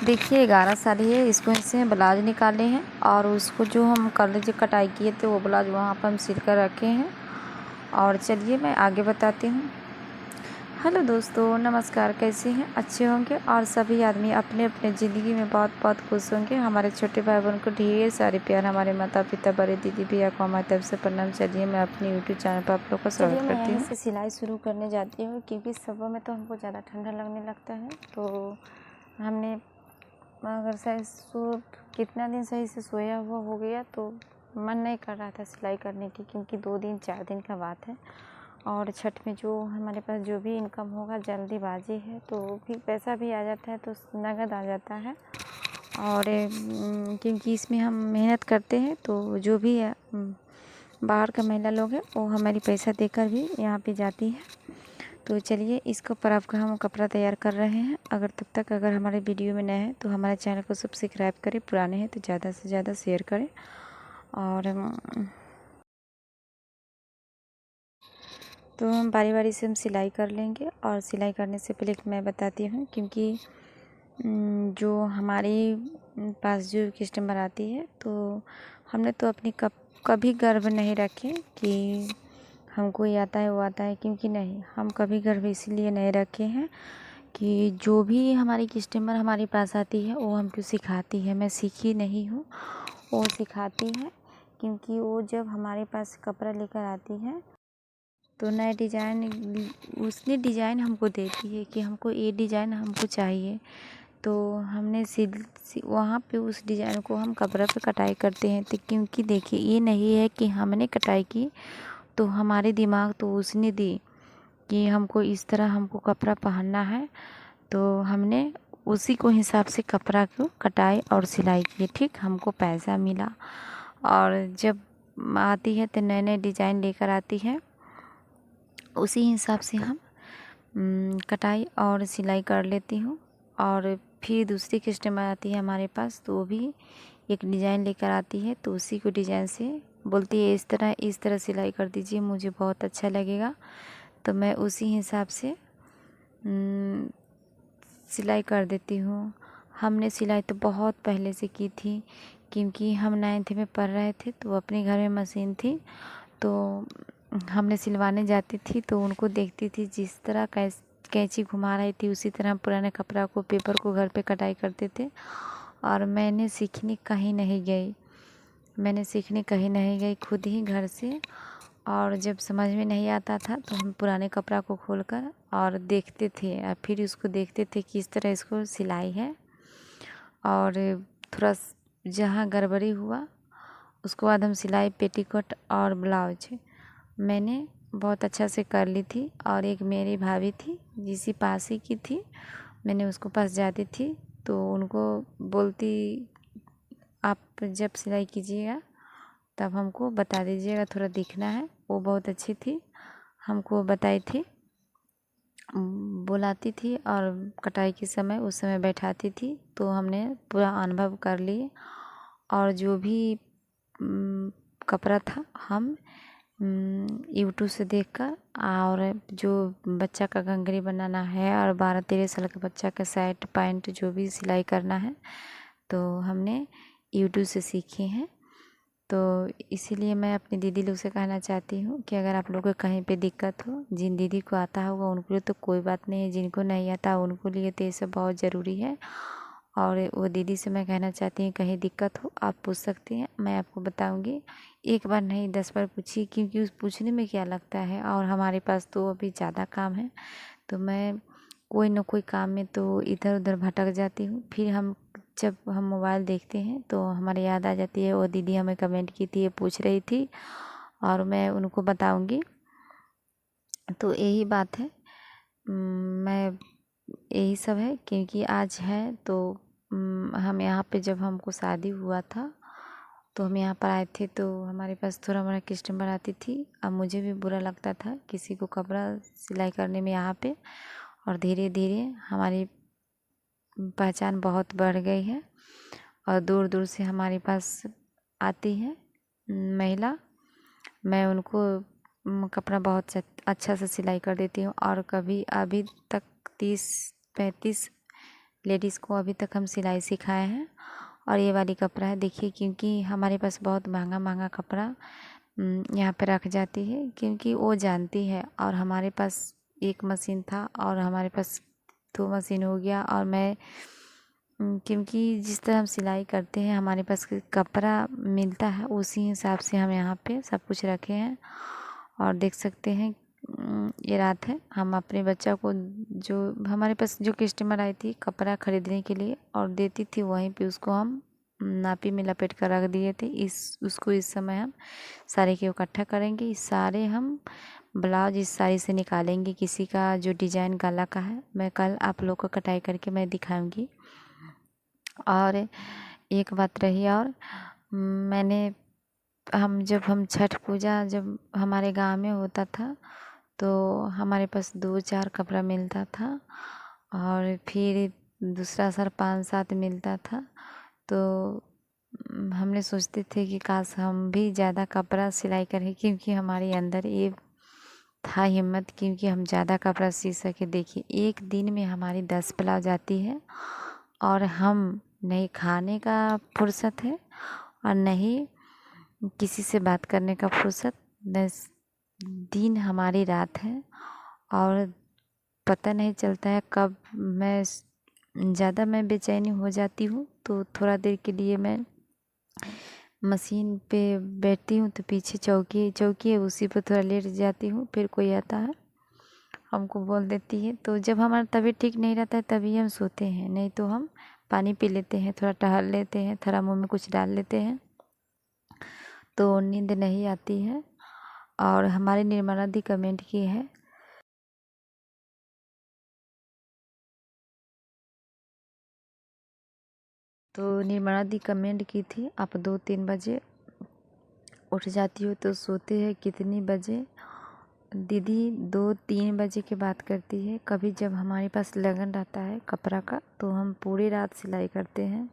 देखिए 11 साल ही है, इसको ऐसे ब्लाउज निकाले हैं और उसको जो हम कल जो कटाई किए थे वो ब्लाउज वहाँ पर हम सिल कर रखे हैं। और चलिए मैं आगे बताती हूँ। हेलो दोस्तों, नमस्कार। कैसे हैं? अच्छे होंगे और सभी आदमी अपने अपने ज़िंदगी में बहुत बहुत खुश होंगे। हमारे छोटे भाई बहन को ढेर सारे प्यार, हमारे माता पिता, बड़े दीदी भैया को हमारी तरफ से प्रणाम। चलिए मैं अपने यूट्यूब चैनल पर आप लोग का स्वागत करती हूँ। से सिलाई शुरू करने जाती हूँ क्योंकि सुबह में तो हमको ज़्यादा ठंडा लगने लगता है, तो हमने अगर सही कितना दिन सही से सोया हुआ हो गया तो मन नहीं कर रहा था सिलाई करने की, क्योंकि 2-4 दिन का बात है और छठ में जो हमारे पास जो भी इनकम होगा जल्दीबाजी है, तो फिर पैसा भी आ जाता है तो नगद आ जाता है। और क्योंकि इसमें हम मेहनत करते हैं तो जो भी बाहर का महिला लोग हैं वो हमारी पैसा देकर भी यहाँ पे जाती है। तो चलिए इसको पर आपका हम कपड़ा तैयार कर रहे हैं। अगर हमारे वीडियो में नए हैं तो हमारे चैनल को सब्सक्राइब करें, पुराने हैं तो ज़्यादा से ज़्यादा शेयर करें। और तो हम बारी बारी से हम सिलाई कर लेंगे। और सिलाई करने से पहले मैं बताती हूँ, क्योंकि जो हमारे पास जो कस्टमर आती है तो हमने तो अपनी कभी गर्व नहीं रखे कि हमको ये आता है वो आता है, क्योंकि नहीं, हम कभी गर्व इसीलिए नहीं रखे हैं कि जो भी हमारी कस्टमर हमारे पास आती है वो हमको सिखाती है। मैं सीखी नहीं हूँ, वो सिखाती है। क्योंकि वो जब हमारे पास कपड़ा लेकर आती है तो नए डिज़ाइन उसने डिज़ाइन हमको देती है कि हमको ये डिज़ाइन हमको चाहिए, तो हमने वहाँ पे उस डिज़ाइन को हम कपड़ा पे कटाई करते हैं। तो क्योंकि देखिए ये नहीं है कि हमने कटाई की तो हमारे दिमाग तो उसने दी कि हमको इस तरह हमको कपड़ा पहनना है, तो हमने उसी को हिसाब से कपड़ा को कटाई और सिलाई की। ठीक, हमको पैसा मिला। और जब आती है तो नए नए डिज़ाइन लेकर आती है, उसी हिसाब से हम कटाई और सिलाई कर लेती हूँ। और फिर दूसरी कस्टमर आती है हमारे पास तो वो भी एक डिज़ाइन लेकर आती है, तो उसी को डिज़ाइन से बोलती है इस तरह सिलाई कर दीजिए, मुझे बहुत अच्छा लगेगा। तो मैं उसी हिसाब से सिलाई कर देती हूँ। हमने सिलाई तो बहुत पहले से की थी, क्योंकि हम 9th में पढ़ रहे थे तो अपने घर में मशीन थी, तो हमने सिलवाने जाती थी तो उनको देखती थी जिस तरह कैंची घुमा रही थी उसी तरह पुराने कपड़ा को पेपर को घर पे कटाई करते थे। और मैंने सीखने कहीं नहीं गई, खुद ही घर से। और जब समझ में नहीं आता था तो हम पुराने कपड़ा को खोलकर और देखते थे और फिर उसको देखते थे कि इस तरह इसको सिलाई है। और थोड़ा जहाँ गड़बड़ी हुआ उसके बाद हम सिलाई पेटीकोट और ब्लाउज मैंने बहुत अच्छा से कर ली थी। और एक मेरी भाभी थी जिसी पास ही की थी, मैंने उसको पास जाती थी तो उनको बोलती आप जब सिलाई कीजिएगा तब हमको बता दीजिएगा, थोड़ा दिखना है। वो बहुत अच्छी थी, हमको बताई थी, बुलाती थी और कटाई के समय उस समय बैठाती थी, तो हमने पूरा अनुभव कर लिए। और जो भी कपड़ा था हम यूट्यूब से देखकर, और जो बच्चा का घंघरी बनाना है और 12-13 साल के बच्चा का शर्ट पैंट जो भी सिलाई करना है तो हमने यूट्यूब से सीखे हैं। तो इसीलिए मैं अपनी दीदी लोग से कहना चाहती हूँ कि अगर आप लोगों को कहीं पे दिक्कत हो, जिन दीदी को आता होगा उनके लिए तो कोई बात नहीं है, जिनको नहीं आता उनको लिए तो ये सब बहुत ज़रूरी है। और वो दीदी से मैं कहना चाहती हूँ कहीं दिक्कत हो आप पूछ सकती हैं, मैं आपको बताऊँगी। एक बार नहीं 10 बार पूछिए, क्योंकि उस पूछने में क्या लगता है। और हमारे पास तो अभी ज़्यादा काम है, तो मैं कोई ना कोई काम में तो इधर उधर भटक जाती हूँ। फिर जब हम मोबाइल देखते हैं तो हमारी याद आ जाती है वो दीदी हमें कमेंट की थी, ये पूछ रही थी, और मैं उनको बताऊंगी। तो यही बात है, मैं यही सब है। क्योंकि आज है तो हम यहाँ पे जब हमको शादी हुआ था तो हम यहाँ पर आए थे, तो हमारे पास थोड़ा मोड़ा कस्टमर आती थी। अब मुझे भी बुरा लगता था किसी को कपड़ा सिलाई करने में यहाँ पे। और धीरे धीरे हमारी पहचान बहुत बढ़ गई है और दूर दूर से हमारे पास आती है महिला। मैं उनको कपड़ा बहुत अच्छा से सिलाई कर देती हूँ। और कभी अभी तक 30-35 लेडीज़ को अभी तक हम सिलाई सिखाए हैं। और ये वाली कपड़ा है देखिए, क्योंकि हमारे पास बहुत महंगा महंगा कपड़ा यहाँ पे रख जाती है, क्योंकि वो जानती है। और हमारे पास एक मशीन था और हमारे पास 2 मशीन हो गया। और मैं क्योंकि जिस तरह हम सिलाई करते हैं हमारे पास कपड़ा मिलता है, उसी हिसाब से हम यहाँ पे सब कुछ रखे हैं। और देख सकते हैं ये रात है, हम अपने बच्चा को, जो हमारे पास जो कस्टमर आई थी कपड़ा ख़रीदने के लिए और देती थी, वहीं पे उसको हम नापी में लपेट कर रख दिए थे। उसको इस समय हम सारे को इकट्ठा करेंगे। इस सारे हम ब्लाउज इस साड़ी से निकालेंगे। किसी का जो डिजाइन गला का है मैं कल आप लोग को कटाई करके मैं दिखाऊंगी। और एक बात रही, और मैंने हम छठ पूजा जब हमारे गांव में होता था तो हमारे पास 2-4 कपड़ा मिलता था, और फिर दूसरा सर 5-7 मिलता था। तो हमने सोचते थे कि काश हम भी ज़्यादा कपड़ा सिलाई करें, क्योंकि हमारे अंदर ये था हिम्मत, क्योंकि हम ज़्यादा कपड़ा सी सके। देखिए एक दिन में हमारी 10 ब्लाउज आती है, और हम नहीं खाने का फुर्सत है और नहीं किसी से बात करने का फुर्सत। बस दिन हमारी रात है, और पता नहीं चलता है कब मैं बेचैनी हो जाती हूँ। तो थोड़ा देर के लिए मैं मशीन पे बैठती हूँ, तो पीछे चौकी है उसी पर थोड़ा लेट जाती हूँ। फिर कोई आता है हमको बोल देती है। तो जब हमारा तबीयत ठीक नहीं रहता है तभी हम सोते हैं, नहीं तो हम पानी पी लेते हैं, थोड़ा टहल लेते हैं, थोड़ा मुँह में कुछ डाल लेते हैं, तो नींद नहीं आती है। और हमारी निर्मला दी कमेंट की है, तो निर्मला दी कमेंट की थी, आप 2-3 बजे उठ जाती हो तो सोते हैं कितनी बजे? दीदी 2-3 बजे की बात करती है। कभी जब हमारे पास लगन रहता है कपड़ा का तो हम पूरी रात सिलाई करते हैं।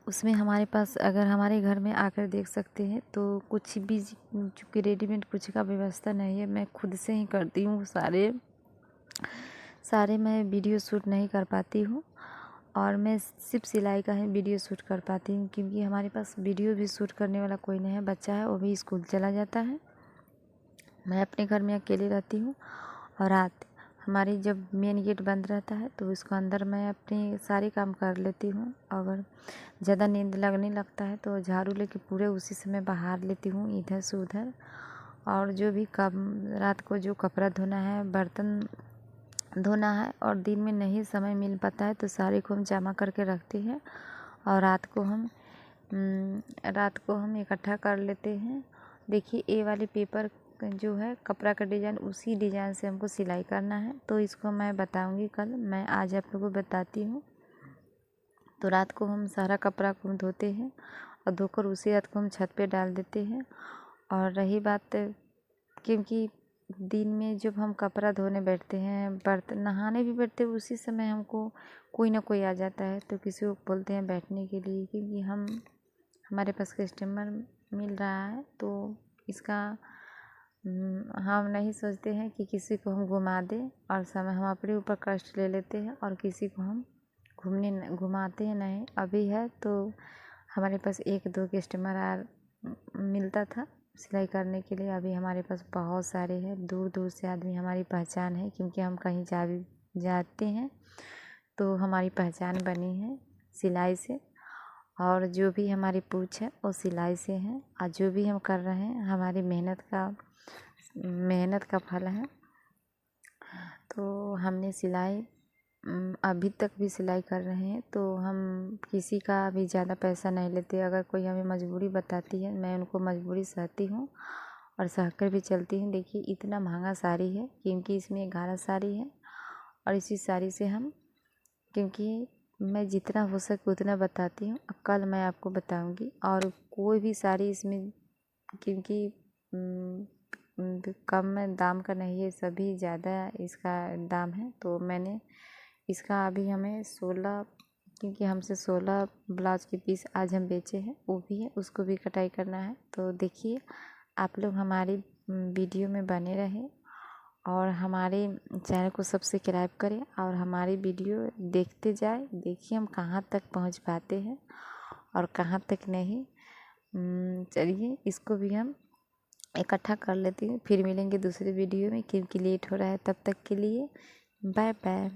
उसमें हमारे पास, अगर हमारे घर में आकर देख सकते हैं तो कुछ भी, चूँकि रेडीमेड कुछ का व्यवस्था नहीं है, मैं खुद से ही करती हूँ सारे मैं वीडियो शूट नहीं कर पाती हूँ, और मैं सिर्फ सिलाई का ही वीडियो शूट कर पाती हूँ, क्योंकि हमारे पास वीडियो भी शूट करने वाला कोई नहीं है। बच्चा है वो भी स्कूल चला जाता है, मैं अपने घर में अकेली रहती हूँ। और रात हमारी जब मेन गेट बंद रहता है तो उसको अंदर मैं अपने सारे काम कर लेती हूँ। अगर ज़्यादा नींद लगने लगता है तो झाड़ू लेके पूरे उसी समय बाहर लेती हूँ इधर से उधर। और जो भी काम रात को जो कपड़ा धोना है, बर्तन धोना है, और दिन में नहीं समय मिल पाता है तो सारे को हम जमा करके रखते हैं, और रात को हम इकट्ठा कर लेते हैं। देखिए ये वाले पेपर जो है कपड़ा का डिज़ाइन, उसी डिज़ाइन से हमको सिलाई करना है, तो इसको मैं बताऊंगी कल। मैं आज आप लोगों को बताती हूँ। तो रात को हम सारा कपड़ा को धोते हैं, और धोकर उसी रात को हम छत पे डाल देते हैं। और रही बात, क्योंकि दिन में जब हम कपड़ा धोने बैठते हैं, बर्तन नहाने भी बैठते हैं, उसी समय हमको कोई ना कोई आ जाता है, तो किसी को बोलते हैं बैठने के लिए, क्योंकि हमारे पास कस्टमर मिल रहा है। तो इसका हम नहीं सोचते हैं कि किसी को हम घुमा दें, और समय हम अपने ऊपर कष्ट ले लेते हैं, और किसी को हम घुमाते हैं नहीं। अभी है तो हमारे पास 1-2 कस्टमर मिलता था सिलाई करने के लिए, अभी हमारे पास बहुत सारे हैं। दूर दूर से आदमी हमारी पहचान है, क्योंकि हम कहीं जाते हैं तो हमारी पहचान बनी है सिलाई से। और जो भी हमारी पूछ है वो सिलाई से है, और जो भी हम कर रहे हैं हमारी मेहनत का फल है। तो हमने सिलाई अभी तक भी सिलाई कर रहे हैं, तो हम किसी का भी ज़्यादा पैसा नहीं लेते। अगर कोई हमें मजबूरी बताती है, मैं उनको मजबूरी सहती हूँ और सहकर भी चलती हूँ। देखिए इतना महंगा साड़ी है, क्योंकि इसमें 11 साड़ी है, और इसी साड़ी से हम, क्योंकि मैं जितना हो सके उतना बताती हूँ, कल मैं आपको बताऊँगी। और कोई भी साड़ी इसमें, क्योंकि कम दाम का नहीं है, सभी ज़्यादा इसका दाम है। तो मैंने इसका अभी हमें 16, क्योंकि हमसे 16 ब्लाउज के पीस आज हम बेचे हैं, वो भी है, उसको भी कटाई करना है। तो देखिए आप लोग हमारी वीडियो में बने रहें, और हमारे चैनल को सब्सक्राइब करें और हमारी वीडियो देखते जाए। देखिए हम कहाँ तक पहुँच पाते हैं और कहाँ तक नहीं। चलिए इसको भी हम इकट्ठा कर लेती हूँ, फिर मिलेंगे दूसरे वीडियो में, क्योंकि लेट हो रहा है। तब तक के लिए बाय बाय।